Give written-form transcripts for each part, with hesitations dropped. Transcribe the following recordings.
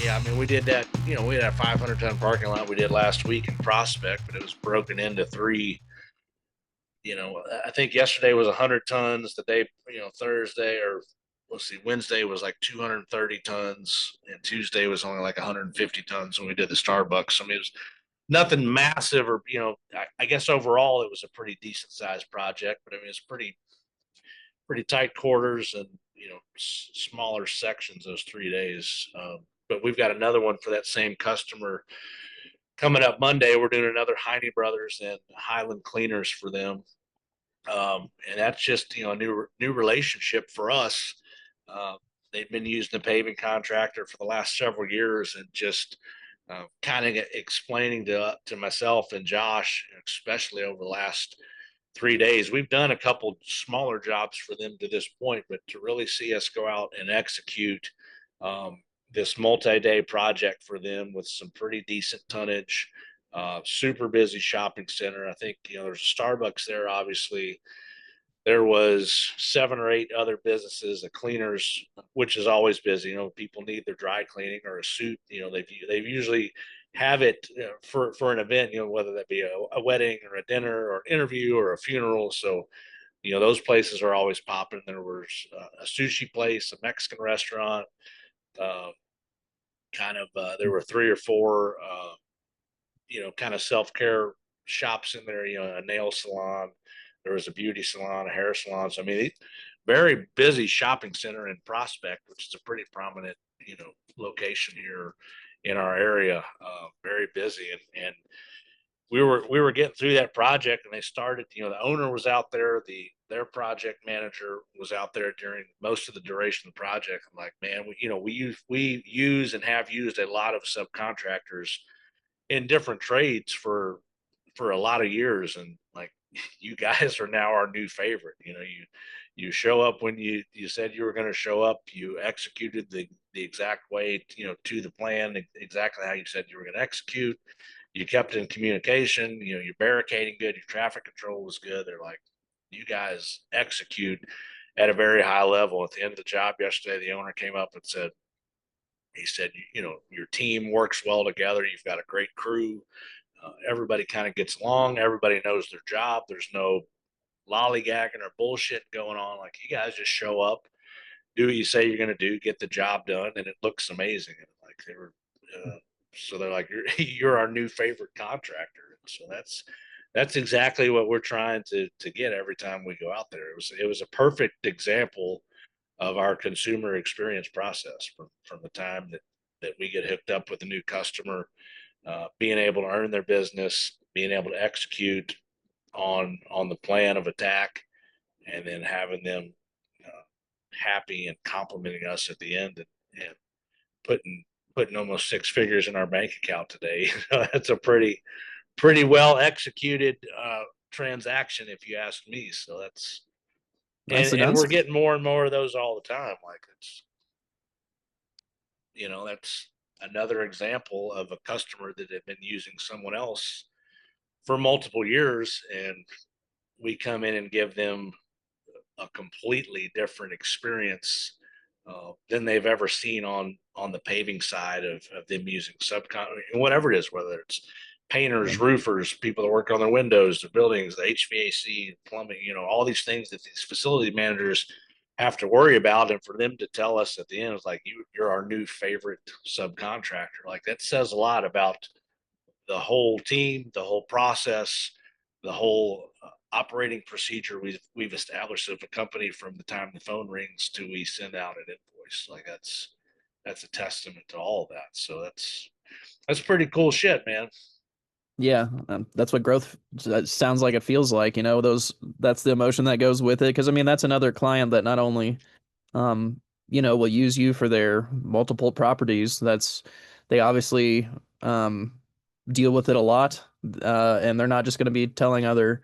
Yeah, I mean, we did that. We had a 500-ton parking lot we did last week in Prospect, but it was broken into three. I think yesterday was 100 tons. The day, Thursday or let's see, Wednesday was like 230 tons, and Tuesday was only like 150 tons when we did the Starbucks. I mean, it was nothing massive, or I guess overall it was a pretty decent sized project, but I mean, it's pretty tight quarters and smaller sections those 3 days. But we've got another one for that same customer coming up Monday. We're doing another Heine Brothers and Highland Cleaners for them, and that's just a new relationship for us. Uh, they've been using the paving contractor for the last several years, and just kind of explaining to myself and Josh, especially over the last 3 days. We've done a couple smaller jobs for them to this point, but to really see us go out and execute this multi-day project for them with some pretty decent tonnage, super busy shopping center. I think there's a Starbucks there. Obviously, there was 7 or 8 other businesses, the cleaners, which is always busy. People need their dry cleaning or a suit. They've usually have it for an event. Whether that be a wedding or a dinner or an interview or a funeral. So those places are always popping. There was a sushi place, a Mexican restaurant. Uh, there were 3 or 4 kind of self-care shops in there, a nail salon, there was a beauty salon, a hair salon. So I mean, very busy shopping center in Prospect, which is a pretty prominent, location here in our area. Very busy, and we were getting through that project, and they started. The owner was out there, their project manager was out there during most of the duration of the project. I'm like, man, we use and have used a lot of subcontractors in different trades for a lot of years, and like, you guys are now our new favorite. You show up when you said you were going to show up. You executed the exact way, to the plan, exactly how you said you were going to execute. You kept in communication. Your barricading good, your traffic control was good. They're like, you guys execute at a very high level. At the end of the job yesterday, the owner came up and said, he said, your team works well together. You've got a great crew. Everybody kind of gets along. Everybody knows their job. There's no lollygagging or bullshit going on. Like, you guys just show up, do what you say you're going to do, get the job done, and it looks amazing. And like, they were, so they're like, you're our new favorite contractor. So that's exactly what we're trying to get every time we go out there. It was a perfect example of our consumer experience process from the time that we get hooked up with a new customer, being able to earn their business, being able to execute on the plan of attack, and then having them happy and complimenting us at the end, and putting almost 6 figures in our bank account today. That's a pretty well executed transaction, if you ask me. So that's and Nicely and done, we're sir. getting more and more of those all the time. Like, that's another example of a customer that had been using someone else for multiple years, and we come in and give them a completely different experience than they've ever seen on the paving side of them using subcon, whatever it is, whether it's Yeah. painters, roofers, people that work on their windows, the buildings, the HVAC, plumbing, all these things that these facility managers have to worry about. And for them to tell us at the end, it's like, you're our new favorite subcontractor. Like, that says a lot about the whole team, the whole process, the whole operating procedure we've established as a company, from the time the phone rings to we send out an invoice. Like, that's a testament to all of that. So that's pretty cool shit, man. Yeah, that's what growth sounds like. It feels like, that's the emotion that goes with it. Because I mean, that's another client that not only, will use you for their multiple properties. They obviously um, deal with it a lot, and they're not just going to be telling other,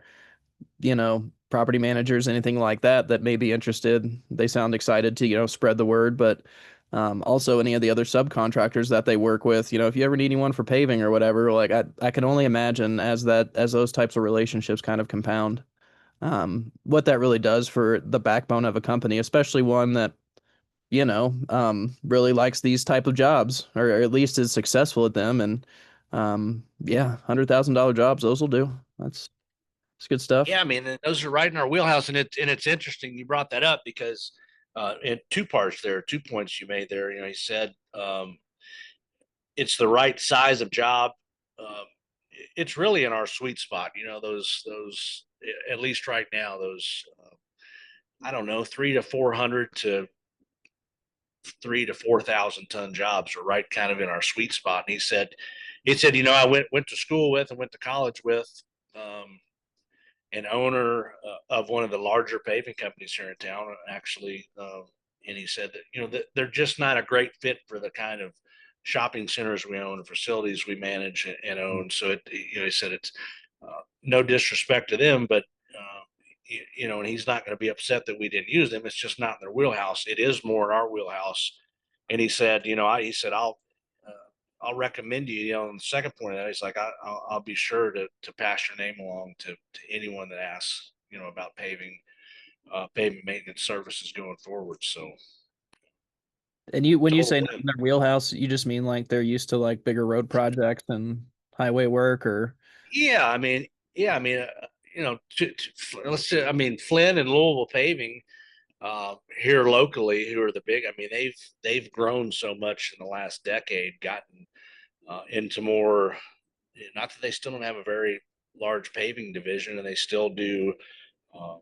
property managers, anything like that, that may be interested. They sound excited to, spread the word, but also any of the other subcontractors that they work with, if you ever need anyone for paving or whatever, like I can only imagine as those types of relationships kind of compound, what that really does for the backbone of a company, especially one that really likes these type of jobs, or at least is successful at them. And yeah, $100,000 jobs, those will do. That's good stuff. Yeah, I mean, those are right in our wheelhouse, and it's interesting you brought that up because in two parts there, 2 points you made there. You know, he said it's the right size of job. Um, it's really in our sweet spot. You know, those at least right now those I don't know 3 to 400 to 3 to 4,000 ton jobs are right kind of in our sweet spot. And he said, you know, I went to school with and went to college with. Um, an owner of one of the larger paving companies here in town, actually. And he said that, you know, that they're just not a great fit for the kind of shopping centers we own and facilities we manage and own. So, he said it's no disrespect to them, but, and he's not going to be upset that we didn't use them. It's just not in their wheelhouse. It is more in our wheelhouse. And he said, he said, uh, I'll recommend you. You know, on the second point of that, he's like, I'll be sure to pass your name along to anyone that asks, about paving maintenance services going forward. So And when you total say not in win. their wheelhouse, you just mean like they're used to like bigger road projects and highway work, or Yeah, I mean, let's say, I mean, Flynn and Louisville Paving here locally, who are the big. I mean, they've grown so much in the last decade, gotten into more. Not that they still don't have a very large paving division, and they still do. Uh,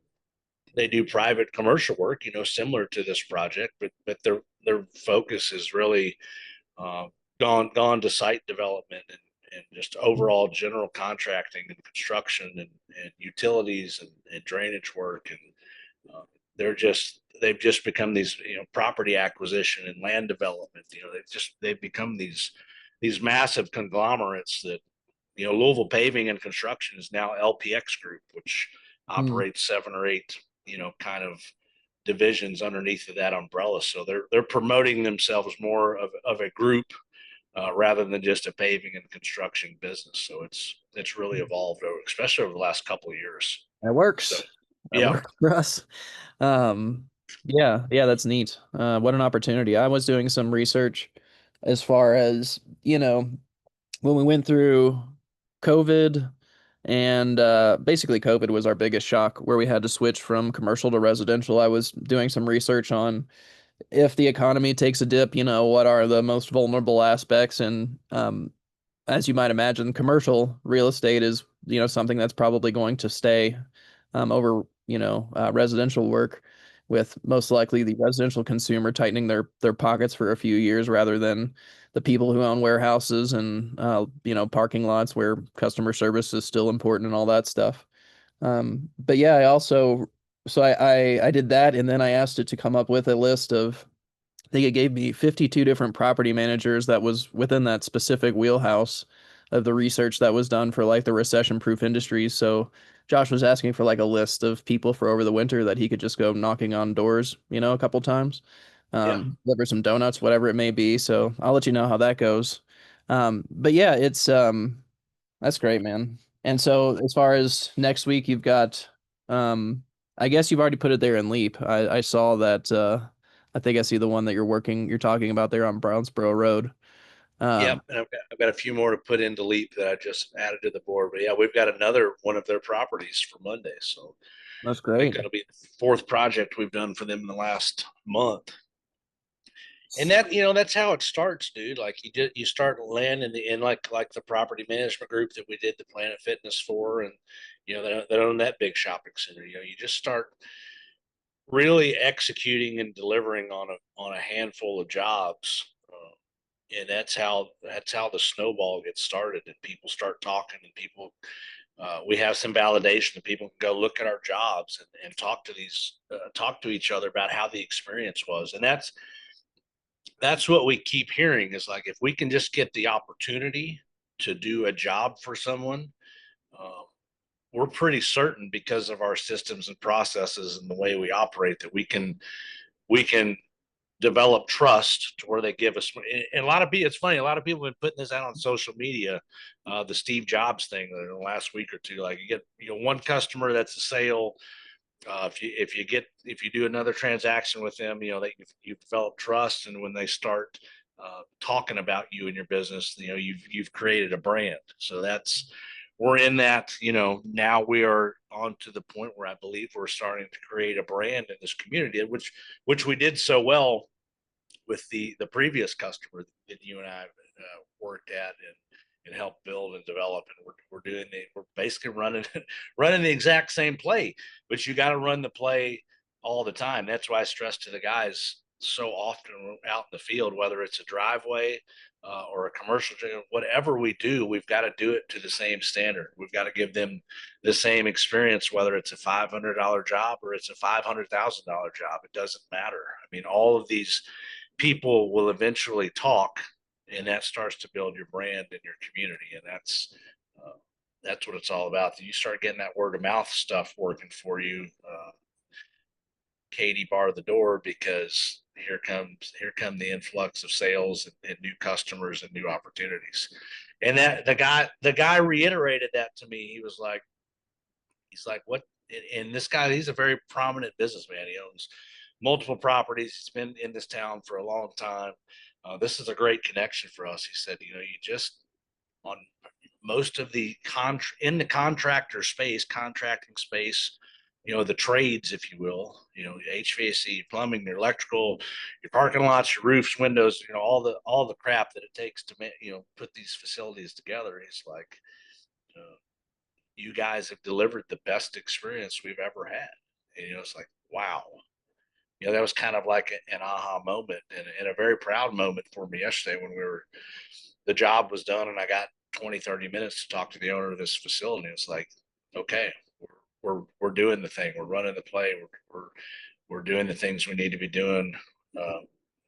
they do private commercial work, similar to this project, but their focus is really uh, gone to site development and just overall general contracting and construction and utilities and drainage work, and they've just become these, property acquisition and land development. They've become these massive conglomerates that, Louisville Paving and Construction is now LPX Group, which Hmm. operates 7 or 8, kind of divisions underneath of that umbrella. So they're promoting themselves more of a group rather than just a paving and construction business. So it's really evolved, especially over the last couple of years. that So works. That yeah, works for us. Yeah, that's neat. What an opportunity. I was doing some research as far as, when we went through COVID, and basically COVID was our biggest shock where we had to switch from commercial to residential. I was doing some research on if the economy takes a dip, what are the most vulnerable aspects? And as you might imagine, commercial real estate is, something that's probably going to stay over, residential work, with most likely the residential consumer tightening their pockets for a few years rather than the people who own warehouses and parking lots where customer service is still important and all that stuff. But yeah, I did that, and then I asked it to come up with a list of, I think it gave me 52 different property managers that was within that specific wheelhouse of the research that was done for like the recession proof industries. So Josh was asking for like a list of people for over the winter that he could just go knocking on doors, a couple times, yeah, deliver some donuts, whatever it may be. So I'll let you know how that goes. But yeah, that's great, man. And so as far as next week, you've got, um, I guess you've already put it there in Leap. I saw that, I think I see the one that you're talking about there on Brownsboro Road. yeah. Um, And I've got a few more to put into Leap that I just added to the board. But yeah, we've got another one of their properties for Monday. So that's I think great. that'll be the fourth project we've done for them in the last month. And that's how it starts, dude. Like you start landing in like the property management group that we did the Planet Fitness for, and they own that big shopping center. You just start really executing and delivering on a handful of jobs, and that's how the snowball gets started, and people start talking, and people we have some validation that people can go look at our jobs and talk to each other about how the experience was, and that's what we keep hearing is like if we can just get the opportunity to do a job for someone, uh, we're pretty certain because of our systems and processes and the way we operate that we can develop trust to where they give us. And a lot of people, it's funny, a lot of people have been putting this out on social media, the Steve Jobs thing in the last week or two. Like you get one customer that's a sale If you do another transaction with them, that you've developed trust, and when they start talking about you and your business, you've created a brand. So we're in that. Now we are on to the point where I believe we're starting to create a brand in this community, which we did so well with the previous customer that you and I worked at and helped build and develop. And we're basically running running the exact same play, but you got to run the play all the time. That's why I stress to the guys so often out in the field, whether it's a driveway or a commercial, whatever we do, we've got to do it to the same standard. We've got to give them the same experience, whether it's a $500 job or it's a $500,000 job. It doesn't matter. I mean, all of these people will eventually talk, and that starts to build your brand in your community. And that's what it's all about. You start getting that word of mouth stuff working for you. Katie bar the door, because here come the influx of sales and new customers and new opportunities. And that the guy reiterated that to me. He's like, what? And this guy, he's a very prominent businessman. He owns multiple properties. He's been in this town for a long time. This is a great connection for us. He said, you just on most of in the contractor space, contracting space, the trades, if you will, HVAC, plumbing, your electrical, your parking lots, your roofs, windows, all the crap that it takes to, put these facilities together. He's like, uh, you guys have delivered the best experience we've ever had. And, it's like, wow. That was kind of like an aha moment, and a very proud moment for me yesterday when the job was done and I got 20, 30 minutes to talk to the owner of this facility. It's like, okay, we're doing the thing. We're running the play. We're doing the things we need to be doing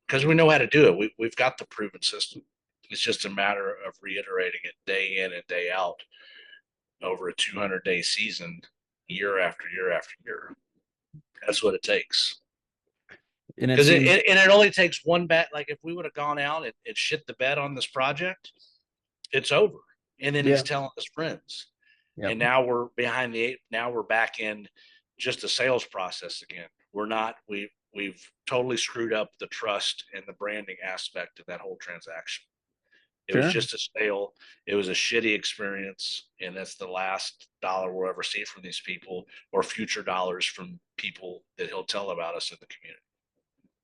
because we know how to do it. We've got the proven system. It's just a matter of reiterating it day in and day out over a 200-day season, year after year after year. That's what it takes. And it Because seems, it only takes one bet. Like if we would have gone out and shit the bed on this project, it's over. And then yeah, he's telling his friends. yeah, And now we're behind the eight. Now we're back in just a sales process again. We're not, we've totally screwed up the trust and the branding aspect of that whole transaction. It was sure. just a sale. It was a shitty experience. And that's the last dollar we'll ever see from these people, or future dollars from people that he'll tell about us in the community.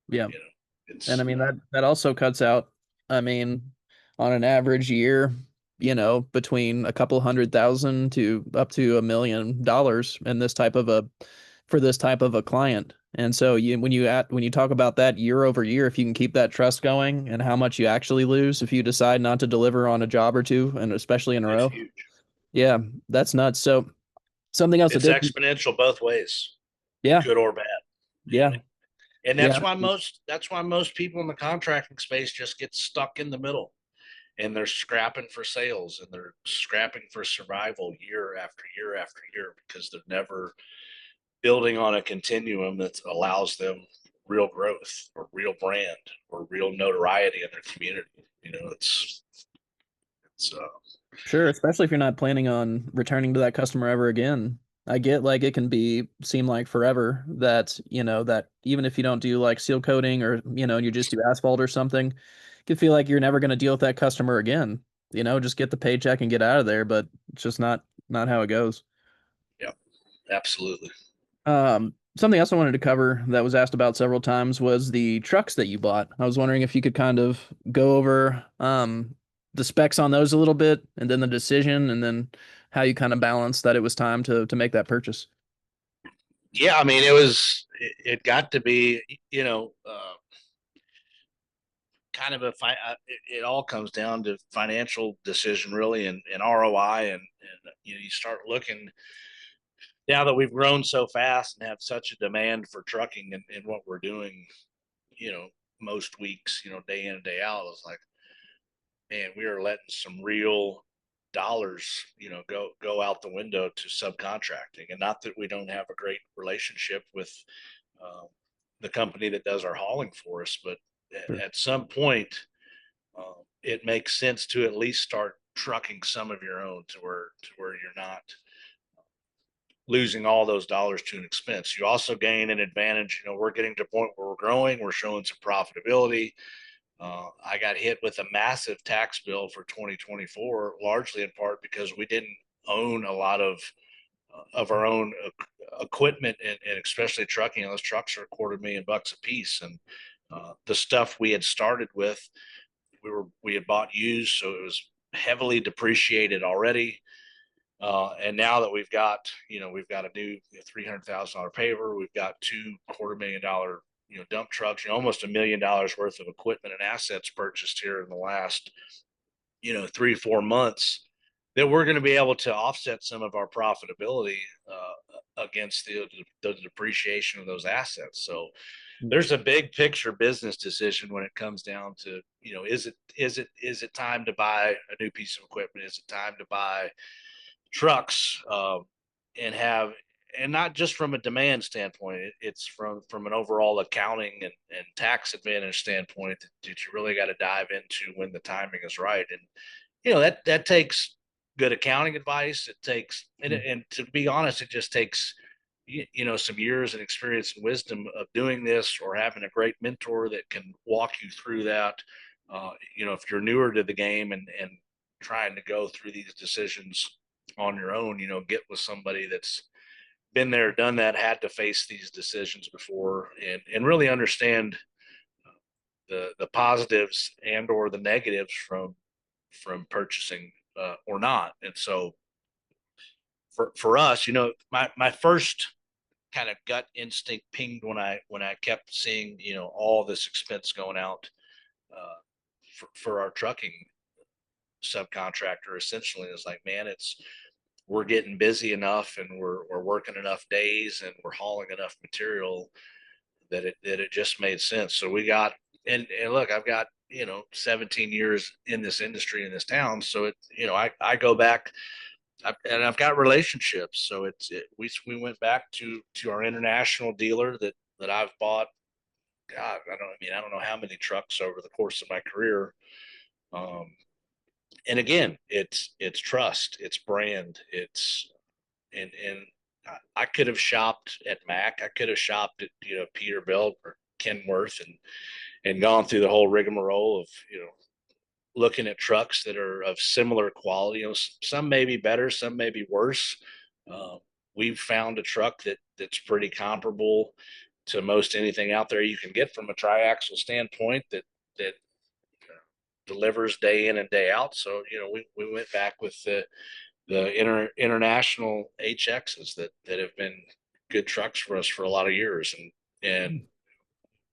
Yeah. You know, And I it's mean that also cuts out, I mean, on an average year, between a couple hundred thousand to up to $1 million in this type of a for this type of a client. And so when you talk about that year over year, if you can keep that trust going and how much you actually lose if you decide not to deliver on a job or two, and especially in a it's row. huge. Yeah, that's nuts. So something else that It's did, exponential both ways, yeah, good or bad. You know what I yeah, mean? And yeah, that's why most people in the contracting space just get stuck in the middle, and they're scrapping for sales and they're scrapping for survival year after year after year, because they're never building on a continuum that allows them real growth or real brand or real notoriety in their community. It's sure. Especially if you're not planning on returning to that customer ever again. I get like it can seem like forever that, that even if you don't do like seal coating or, you just do asphalt or something, it can feel like you're never going to deal with that customer again. Just get the paycheck and get out of there, but it's just not how it goes. yeah, absolutely. Something else I wanted to cover that was asked about several times was the trucks that you bought. I was wondering if you could kind of go over the specs on those a little bit, and then the decision, and then how you kind of balanced that it was time to make that purchase. Yeah, I mean, it got to be, kind of it all comes down to financial decision really, and ROI, and you start looking now that we've grown so fast and have such a demand for trucking and what we're doing, you know, most weeks, day in and day out. It's like, man, we are letting some real dollars, go out the window to subcontracting. And not that we don't have a great relationship with um, the company that does our hauling for us, but Sure. at some point, it makes sense to at least start trucking some of your own, to where you're not losing all those dollars to an expense. You also gain an advantage. We're getting to a point where we're growing, we're showing some profitability. I got hit with a massive tax bill for 2024, largely in part because we didn't own a lot of our own equipment, and especially trucking. Those trucks are $250,000 a piece, and the stuff we had started with, we had bought used, so it was heavily depreciated already. And now that we've got a new $300,000 paver, we've got $250,000 dump trucks, almost $1 million worth of equipment and assets purchased here in the last 3-4 months, that we're going to be able to offset some of our profitability against the depreciation of those assets. So there's a big picture business decision when it comes down to, is it time to buy a new piece of equipment? Is it time to buy trucks, and have, and not just from a demand standpoint, it's from an overall accounting and tax advantage standpoint that you really got to dive into when the timing is right. And that takes good accounting advice. It takes, and to be honest, it just takes some years and experience and wisdom of doing this, or having a great mentor that can walk you through that. If you're newer to the game and trying to go through these decisions on your own, get with somebody that's been there, done that, had to face these decisions before, and really understand the positives and or the negatives from purchasing or not. And so for us, my first kind of gut instinct pinged when I kept seeing all this expense going out for our trucking subcontractor. Essentially, is like, man, we're getting busy enough, and we're working enough days, and we're hauling enough material that it just made sense. So we got, and look, I've got 17 years in this industry, in this town, so I go back, and I've got relationships. So we went back to our international dealer that I've bought. God, I don't know how many trucks over the course of my career. And again, it's trust, it's brand, and I could have shopped at Mac, I could have shopped at Peterbilt or Kenworth, and gone through the whole rigmarole of looking at trucks that are of similar quality. Some may be better, some may be worse. Uh, we've found a truck that's pretty comparable to most anything out there you can get from a triaxle standpoint, that delivers day in and day out. So we went back with the international HXs that have been good trucks for us for a lot of years, and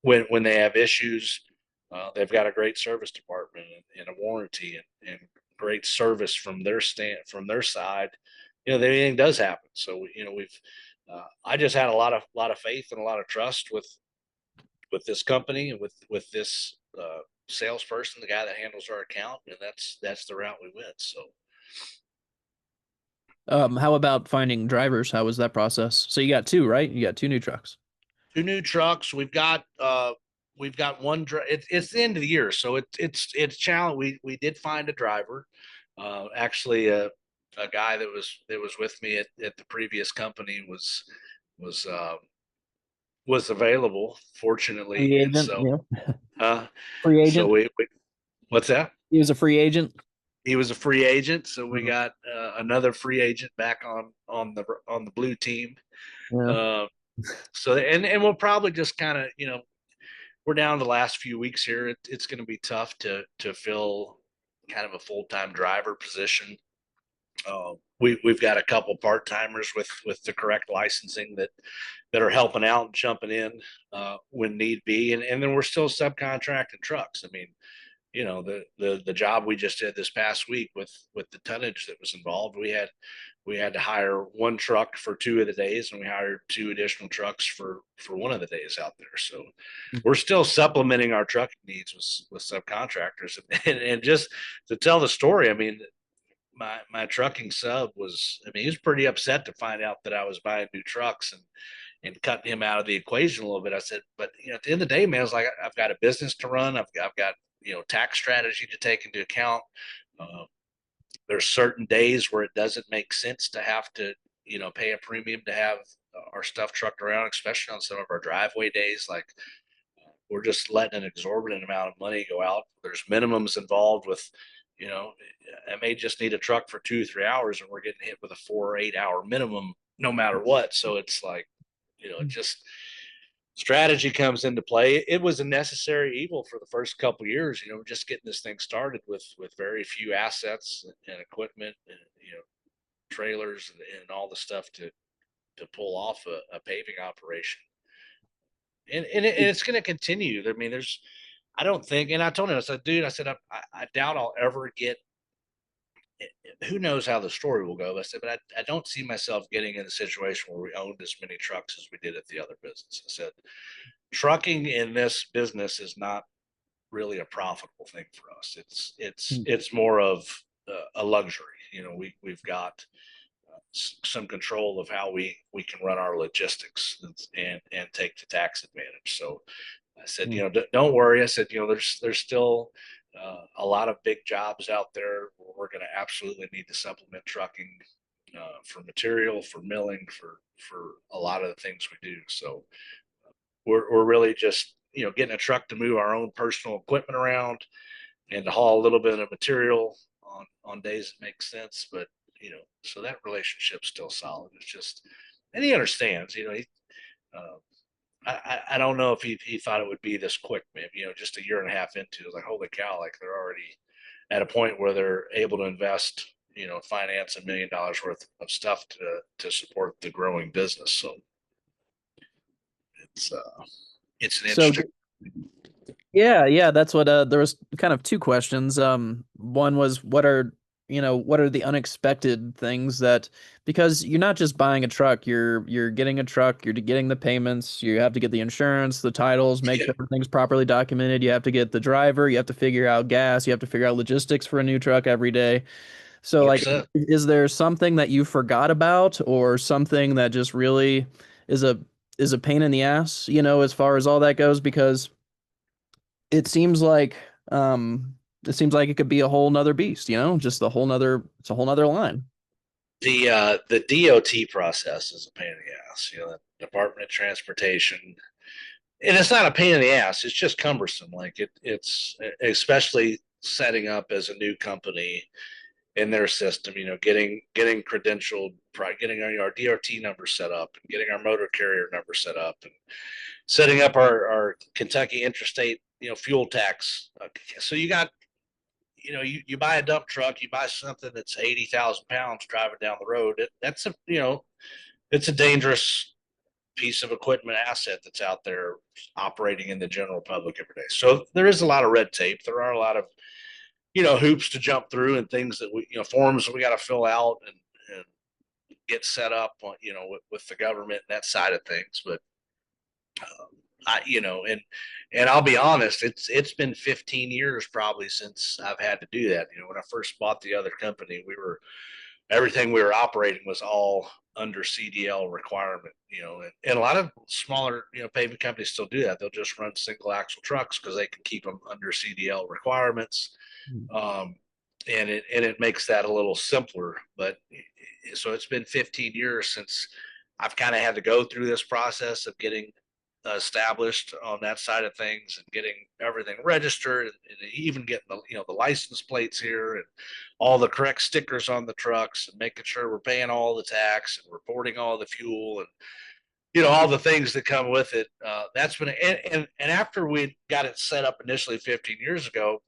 when they have issues, they've got a great service department, and a warranty, and great service from their side. Anything does happen. So we've I just had a lot of faith and a lot of trust with this company, and with this salesperson, the guy that handles our account, and that's the route we went. So How about finding drivers? How was that process? So you got two, right? You got two new trucks. two new trucks. We've got one. It's the end of the year, so it's challenge. We did find a driver, actually a guy that was with me at the previous company was uh, was available, fortunately, Free and agent, so yeah. uh, Free so agent. we what's that? He was a free agent. He was a free agent, so we Mhm. got another free agent back on the blue team. Yeah. Uh, so and we'll probably just kind of we're down the last few weeks here. It's going to be tough to fill kind of a full time driver position. We've got a couple part timers with the correct licensing that are helping out and jumping in when need be, and then we're still subcontracting trucks. I mean, the job we just did this past week with the tonnage that was involved, we had to hire one truck for 2 of the days, and we hired 2 additional trucks for one of the days out there. So we're still supplementing our trucking needs with subcontractors. And just to tell the story, I mean, my trucking sub he was pretty upset to find out that I was buying new trucks, and cutting him out of the equation a little bit. I said, but at the end of the day, man, it's like, I've got a business to run. I've got tax strategy to take into account. Uh, there's certain days where it doesn't make sense to have to pay a premium to have our stuff trucked around, especially on some of our driveway days. Like we're just letting an exorbitant amount of money go out. There's minimums involved with, I may just need a truck for 2 or 3 hours and we're getting hit with a 4 or 8 hour minimum no matter what. So it's like, it just strategy comes into play. It was a necessary evil for the first couple of years, just getting this thing started with very few assets and equipment and, trailers and all the stuff to pull off a paving operation. And it's going to continue. I mean, I don't think, and I told him, I said, dude, I said, I doubt I'll ever get, who knows how the story will go. I said, but I don't see myself getting in a situation where we owned as many trucks as we did at the other business. I said, trucking in this business is not really a profitable thing for us. It's more of a luxury. We've got some control of how we can run our logistics and take the tax advantage. So I said, don't worry. I said, there's still a lot of big jobs out there where we're going to absolutely need to supplement trucking for material, for milling, for a lot of the things we do. So we're really just getting a truck to move our own personal equipment around and to haul a little bit of material on days that make sense. But so that relationship's still solid. It's just, and he understands. Uh, I don't know if he thought it would be this quick, maybe, just a year and a half into it, like, holy cow, like they're already at a point where they're able to invest, finance $1 million worth of stuff to support the growing business. So it's an So interesting. yeah, that's what there was kind of two questions. One was what are the unexpected things that, because you're not just buying a truck, you're getting a truck, you're getting the payments, you have to get the insurance, the titles, make Yeah, sure everything's properly documented, you have to get the driver, you have to figure out gas, you have to figure out logistics for a new truck every day. So like 100%. is there something that you forgot about or something that just really is a pain in the ass, as far as all that goes? Because it seems like it seems like it could be a whole nother beast, just it's a whole nother line. The DOT process is a pain in the ass. The Department of Transportation, and it's not a pain in the ass. It's just cumbersome. Like it's especially setting up as a new company in their system. Getting credentialed, getting our DRT number set up, and getting our motor carrier number set up, and setting up our Kentucky interstate fuel tax. So you buy a dump truck, you buy something that's 80,000 pounds driving down the road. That's it's a dangerous piece of equipment asset that's out there operating in the general public every day. So there is a lot of red tape. There are a lot of, hoops to jump through and things that forms that we got to fill out and get set up on, with the government and that side of things. But, and I'll be honest, it's been 15 years probably since I've had to do that. When I first bought the other company, everything we were operating was all under CDL requirement, and a lot of smaller, paving companies still do that. They'll just run single axle trucks because they can keep them under CDL requirements. Um, and it makes that a little simpler. But so it's been 15 years since I've kind of had to go through this process of getting established on that side of things and getting everything registered and even getting the license plates here and all the correct stickers on the trucks and making sure we're paying all the tax and reporting all the fuel and all the things that come with it. That's been and after we got it set up initially 15 years ago,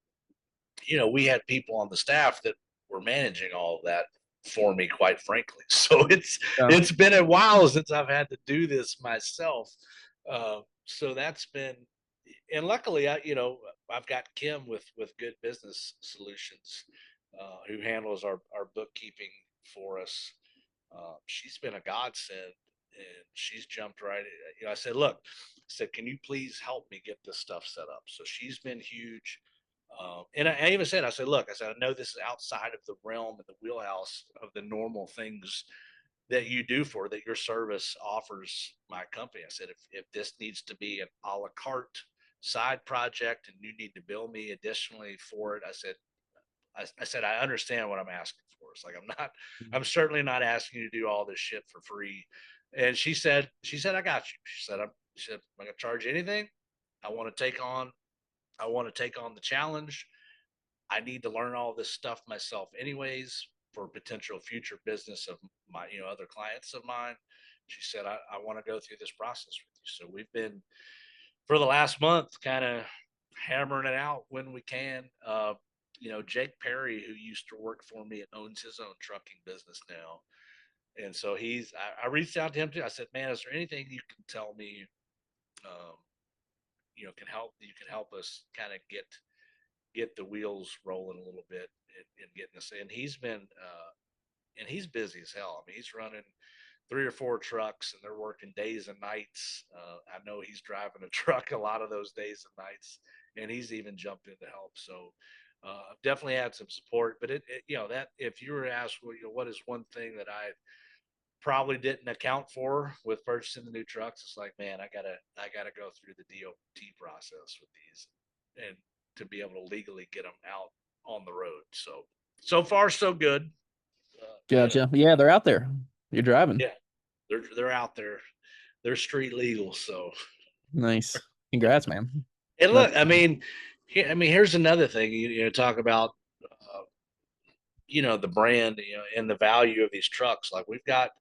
we had people on the staff that were managing all of that for me, quite frankly. So Yeah. it's been a while since I've had to do this myself. So that's been, and luckily, I've got Kim with Good Business Solutions, who handles our bookkeeping for us. She's been a godsend, and she's jumped right. I said, look, I said, can you please help me get this stuff set up? So she's been huge. And I even said, I said, look, I said, I know this is outside of the realm and the wheelhouse of the normal things that you do for that your service offers my company. I said, if this needs to be an a la carte side project and you need to bill me additionally for it, I said, I understand what I'm asking for. us. Like, I'm certainly not asking you to do all this shit for free. And she said, I got you. She said, I'm going to charge you anything. I want to take on, the challenge. I need to learn all this stuff myself anyways for potential future business of my, other clients of mine. She said, I want to go through this process with you. So we've been, for the last month, kind of hammering it out when we can. Jake Perry, who used to work for me and owns his own trucking business now. And so I reached out to him too. I said, man, is there anything you can tell me, um, you can help us kind of get the wheels rolling a little bit and getting us in. And he's busy as hell. I mean, he's running 3 or 4 trucks and they're working days and nights. I know he's driving a truck a lot of those days and nights, and he's even jumped in to help. So I've definitely had some support, but that if you were asked, well, what is one thing that I probably didn't account for with purchasing the new trucks, it's like, man, I gotta go through the DOT process with these and to be able to legally get them out on the road. So far so good. Gotcha. Yeah, they're out there. You're driving. Yeah, they're out there. They're street legal. So, Nice. Congrats, man. and That's look, here's another thing. Talk about the brand, and the value of these trucks. Like, we've got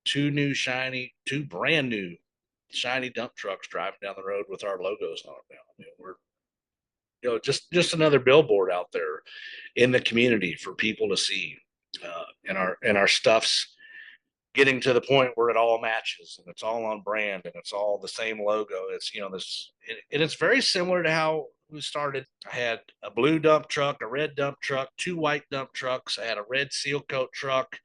two brand new shiny dump trucks driving down the road with our logos on them now. We're just another billboard out there in the community for people to see, and our stuff's getting to the point where it all matches and it's all on brand and it's all the same logo. It's and it's very similar to how we started. I had a blue dump truck, a red dump truck, 2 white dump trucks. I had a red seal coat truck.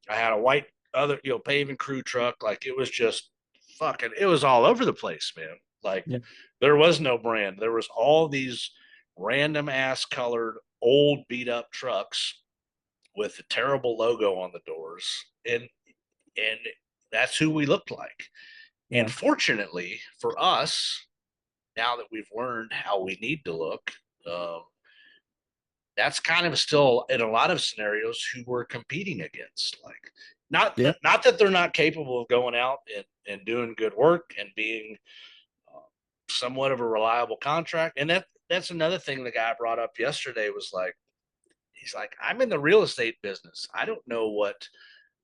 I had a white other paving crew truck. Like, it was just fucking. It was all over the place, man. Like, yeah. there was no brand. There was all these random ass colored old beat up trucks with a terrible logo on the doors, and that's who we looked like. Yeah. And fortunately for us, now that we've learned how we need to look, um, that's kind of still in a lot of scenarios who we're competing against. Like, Yeah. not that they're not capable of going out and doing good work and being uh, somewhat of a reliable contract. And that's another thing the guy brought up yesterday was like, he's like, I'm in the real estate business. I don't know what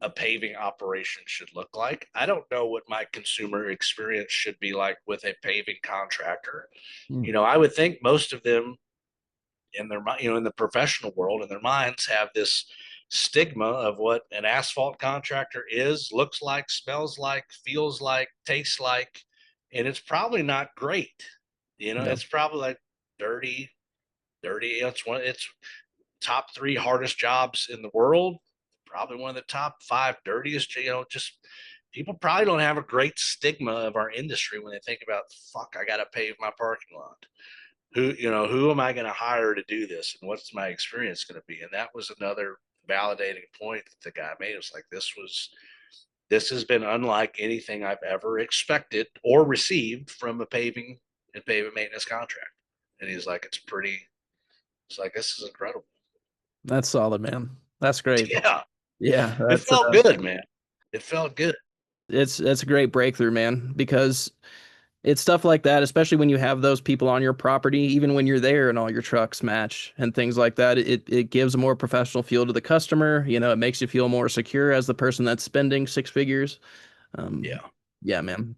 a paving operation should look like. I don't know what my consumer experience should be like with a paving contractor. Mm. I would think most of them in their in the professional world, in their minds, have this stigma of what an asphalt contractor is, looks like, smells like, feels like, tastes like, and it's probably not great. Yeah. It's probably like dirty, dirty. It's top 3 hardest jobs in the world, probably one of the top 5 dirtiest. Just people probably don't have a great stigma of our industry when they think about, fuck, I got to pave my parking lot. Who am I going to hire to do this, and what's my experience going to be? And that was another validating point that the guy made. It was like, this has been unlike anything I've ever expected or received from a paving and pavement maintenance contract. And he's like, it's like, this is incredible. That's solid, man. That's great. Yeah, Yeah, it that's felt good, man. It felt good. it's a great breakthrough, man, because it's stuff like that, especially when you have those people on your property, even when you're there and all your trucks match and things like that. It gives a more professional feel to the customer. It makes you feel more secure as the person that's spending 6 figures. Um, Yeah. yeah, man.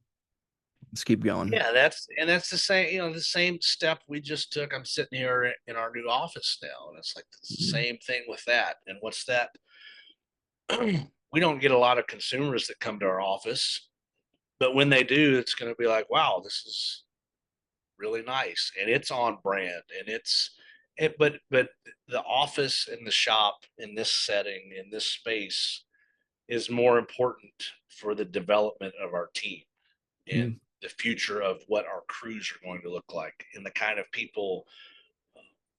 Let's keep going. Yeah, that's the same, the same step we just took. I'm sitting here in our new office now, and it's like it's the Mhm. same thing with that. And what's that? We don't get a lot of consumers that come to our office, but when they do, it's going to be like, wow, this is really nice, and it's on brand, and but the office and the shop in this setting, in this space, is more important for the development of our team and Mm. the future of what our crews are going to look like and the kind of people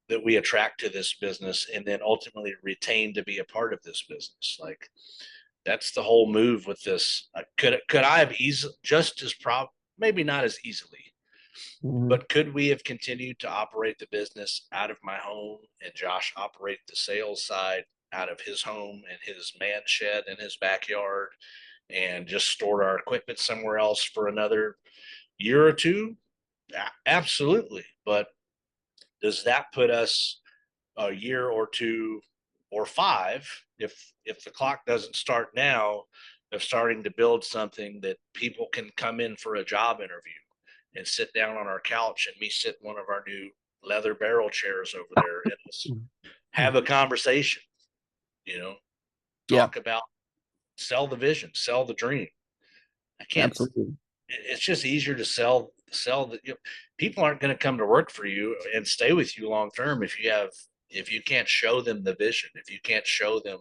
that we attract to this business and then ultimately retain to be a part of this business. Like, that's the whole move with this. Could I have easily just as maybe not as easily, Mhm. but could we have continued to operate the business out of my home and Josh operate the sales side? out of his home and his man shed in his backyard and just stored our equipment somewhere else for another year or two? Absolutely. But does that put us a year or two or five, if the clock doesn't start now, of starting to build something that people can come in for a job interview and sit down on our couch and me sit in one of our new leather barrel chairs over there and just have a conversation, you know, Yeah, talk about, sell the vision, sell the dream. I can't, absolutely. it's just easier to sell the, people aren't going to come to work for you and stay with you long term if you can't show them the vision, if you can't show them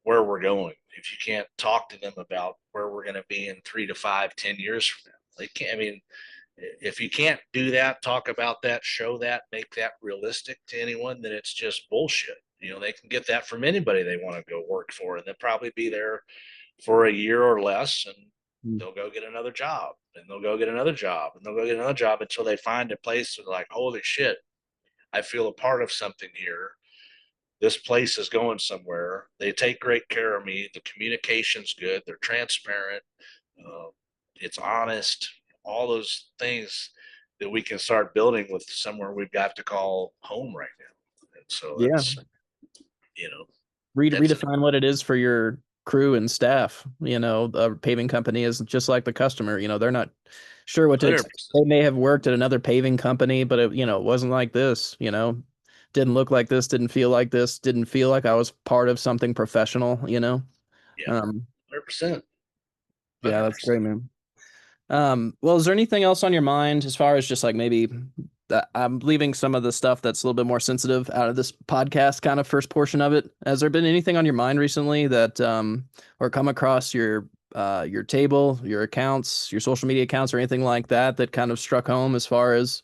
where we're going, if you can't talk to them about where we're going to be in 3 to 5, 10 years from now. They can't, I mean, if you can't do that, talk about that, show that, make that realistic to anyone, then it's just bullshit. They can get that from anybody they want to go work for, and they'll probably be there for a year or less, and Mm. they'll go get another job, and they'll go get another job, and they'll go get another job until they find a place that's like, holy shit, I feel a part of something here. This place is going somewhere. They take great care of me. The communication's good. They're transparent. Uh, it's honest. All those things that we can start building with somewhere we've got to call home right now. And so Yeah, you know, that's an, redefine what it is for your crew and staff. A paving company is just like the customer. They're not sure what to expect. 100%. They may have worked at another paving company, but it wasn't like this. Didn't look like this, didn't feel like this, didn't feel like I was part of something professional. Yeah. Um, 100%. yeah, that's 100%. great, man. Well, is there anything else on your mind as far as just like maybe that I'm leaving some of the stuff that's a little bit more sensitive out of this podcast kind of first portion of it? Has there been anything on your mind recently that or come across your table, your accounts, your social media accounts or anything like that that kind of struck home as far as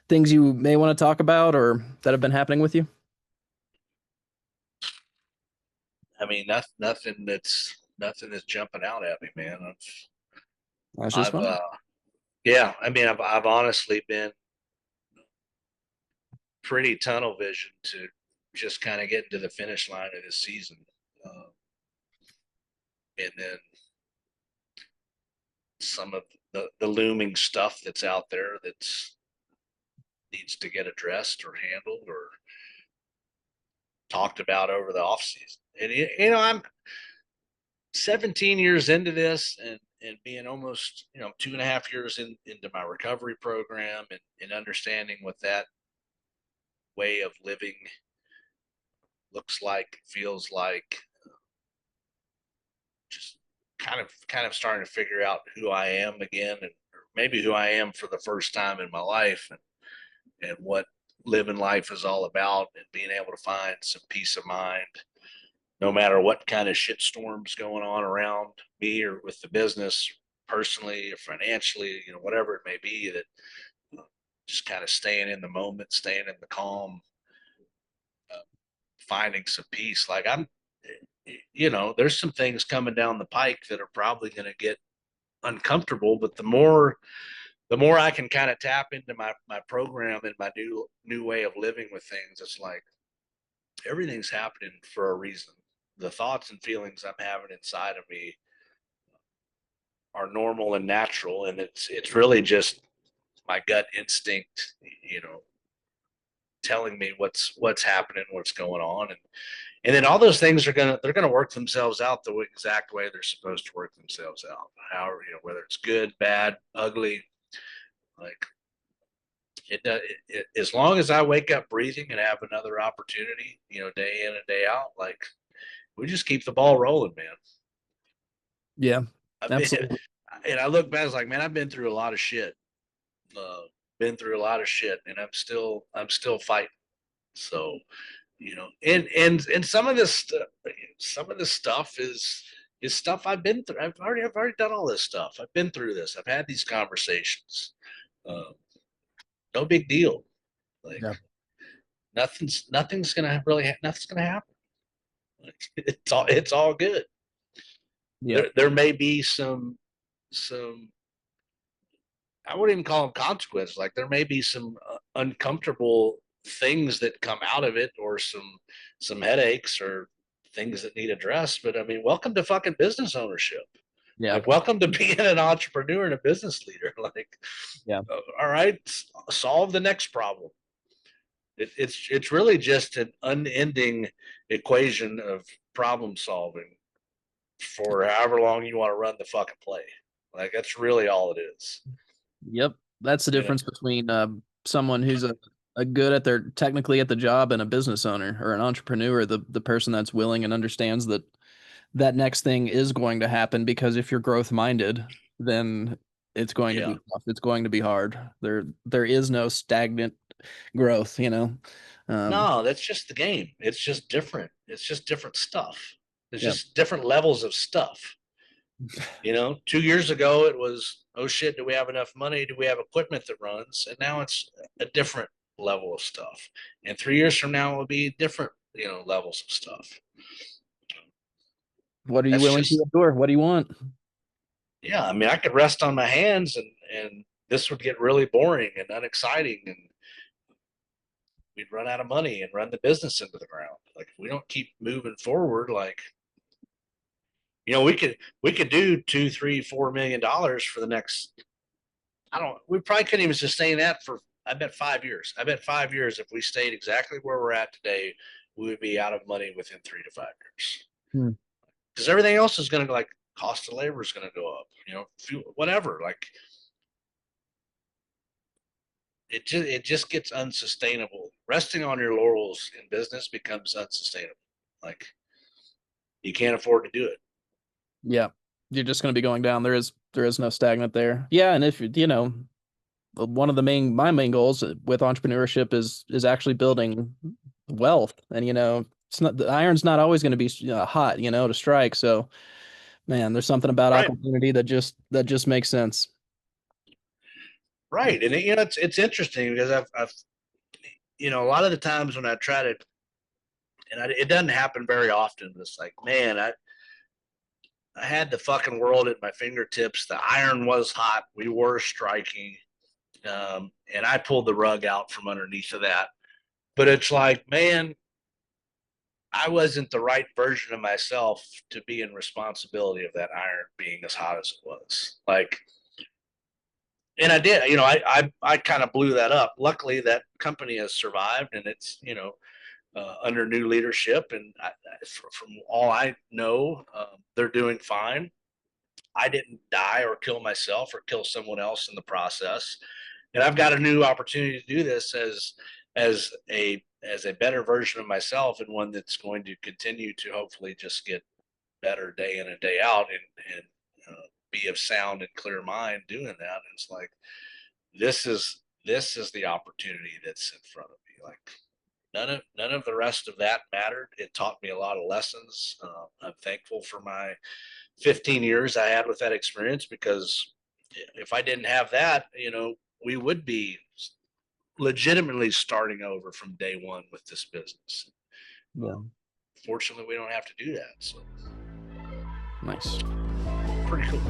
things you may want to talk about or that have been happening with you? I mean, nothing that's jumping out at me, man. That's just I've fun. yeah, I mean, I've honestly been pretty tunnel vision to just kind of get into the finish line of this season. Uh, and then some of the looming stuff that's out there that's needs to get addressed or handled or talked about over the off season. And I'm 17 years into this and being almost 2.5 years into my recovery program and understanding what that way of living looks like, feels like, just kind of starting to figure out who I am again, and maybe who I am for the first time in my life, and what living life is all about, and being able to find some peace of mind no matter what kind of shitstorms going on around me or with the business, personally or financially, whatever it may be, that just kind of staying in the moment, staying in the calm, uh, finding some peace. Like there's some things coming down the pike that are probably going to get uncomfortable, but the more I can kind of tap into my program and my new way of living with things, it's like everything's happening for a reason. The thoughts and feelings I'm having inside of me are normal and natural, and it's really just my gut instinct, telling me what's happening, what's going on, and then all those things they're gonna work themselves out the exact way they're supposed to work themselves out. However, whether it's good, bad, ugly, like as long as I wake up breathing and have another opportunity, day in and day out, like we just keep the ball rolling, man. Yeah, I've been, absolutely. and I look back, it's like, man, I've been through a lot of shit. Been through a lot of shit, and I'm still fighting. So, and some of this stuff is stuff I've been through. I've already done all this stuff. I've been through this. I've had these conversations. Uh, no big deal. Like Yeah. nothing's gonna happen. Like, it's all good. Yeah. There may be some I wouldn't even call them consequences. Like there may be some uncomfortable things that come out of it, or some headaches, or things that need addressed. But I mean, welcome to fucking business ownership. Yeah. Like, welcome to being an entrepreneur and a business leader. Like, Yeah. all right, solve the next problem. It's really just an unending equation of problem solving for however long you want to run the fucking play. Like, that's really all it is. Yep. That's the You know? difference between someone who's a good at their technically at the job and a business owner or an entrepreneur, the person that's willing and understands that that next thing is going to happen, because if you're growth minded, then it's going to be Yeah. tough. It's going to be hard. There is no stagnant growth, you know. No, that's just the game. It's just different. It's just different stuff. It's Yep. just different levels of stuff. 2 years ago it was, oh shit, do we have enough money? Do we have equipment that runs? And now it's a different level of stuff. And 3 years from now it will be different, levels of stuff. What are you That's willing to just, endure? What do you want? yeah. I mean, I could rest on my hands and this would get really boring and unexciting, and we'd run out of money and run the business into the ground. Like, if we don't keep moving forward, like, we could do two, three, $4 million for the next. We probably couldn't even sustain that for, I bet, 5 years. I bet 5 years, if we stayed exactly where we're at today, we would be out of money within 3 to 5 years. Hmm. Because everything else is going to, like, cost of labor is going to go up, fuel, whatever. Like, it just gets unsustainable. Resting on your laurels in business becomes unsustainable. Like, you can't afford to do it. Yeah. You're just going to be going down. There is no stagnant there. Yeah, and if you know, one of my main goals with entrepreneurship is actually building wealth. And it's not, the iron's not always going to be hot, to strike. So man, there's something about Right. opportunity that just makes sense. Right. And it's interesting because I've a lot of the times when I try to, and it doesn't happen very often, but it's like, man, I had the fucking world at my fingertips. The iron was hot. We were striking. And I pulled the rug out from underneath of that. But it's like, man, I wasn't the right version of myself to be in responsibility of that iron being as hot as it was. Like, and I did, I kind of blew that up. Luckily, that company has survived, and it's, under new leadership. And from all I know, they're doing fine. I didn't die or kill myself or kill someone else in the process. And I've got a new opportunity to do this as a better version of myself, and one that's going to continue to hopefully just get better day in and day out, and be of sound and clear mind doing that. And it's like, this is the opportunity that's in front of me. Like, none of the rest of that mattered. It taught me a lot of lessons. I'm thankful for my 15 years I had with that experience, because if I didn't have that, we would be legitimately starting over from day one with this business. Yeah. Fortunately, we don't have to do that. So, Nice. pretty cool.